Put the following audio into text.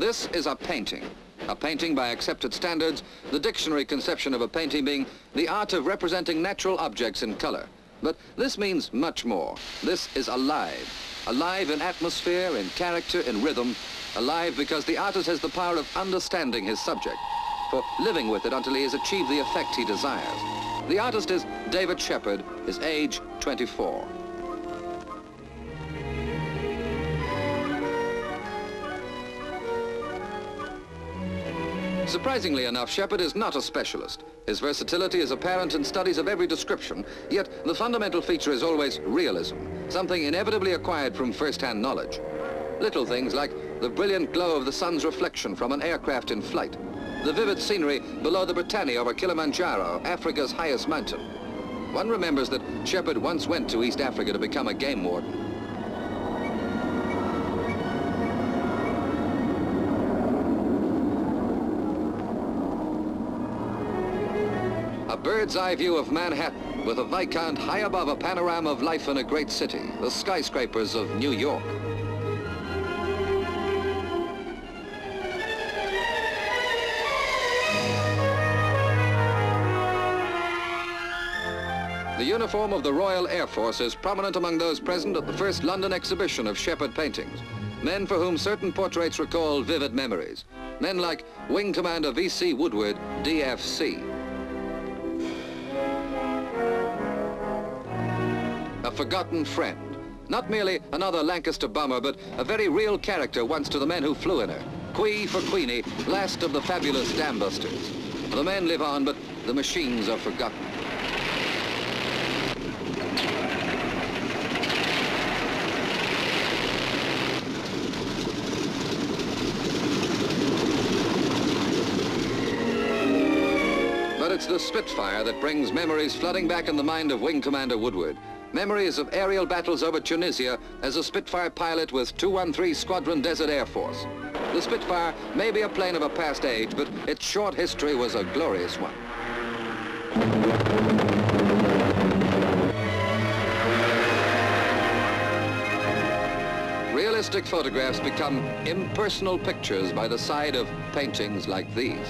This is a painting. A painting by accepted standards, the dictionary conception of a painting being the art of representing natural objects in color. But this means much more. This is alive. Alive in atmosphere, in character, in rhythm. Alive because the artist has the power of understanding his subject, for living with it until he has achieved the effect he desires. The artist is David Shepard, his age 24. Surprisingly enough, Shepard is not a specialist. His versatility is apparent in studies of every description, yet the fundamental feature is always realism, something inevitably acquired from first-hand knowledge. Little things like the brilliant glow of the sun's reflection from an aircraft in flight, the vivid scenery below the Britannia over Kilimanjaro, Africa's highest mountain. One remembers that Shepard once went to East Africa to become a game warden. A bird's eye view of Manhattan with a Viscount high above a panorama of life in a great city, the skyscrapers of New York. The uniform of the Royal Air Force is prominent among those present at the first London exhibition of Shepard paintings. Men for whom certain portraits recall vivid memories. Men like Wing Commander V.C. Woodward, DFC. A forgotten friend. Not merely another Lancaster bomber, but a very real character once to the men who flew in her. Quee for Queenie, last of the fabulous dam-busters. The men live on, but the machines are forgotten. But it's the Spitfire that brings memories flooding back in the mind of Wing Commander Woodward. Memories of aerial battles over Tunisia as a Spitfire pilot with 213 Squadron Desert Air Force. The Spitfire may be a plane of a past age, but its short history was a glorious one. Realistic photographs become impersonal pictures by the side of paintings like these.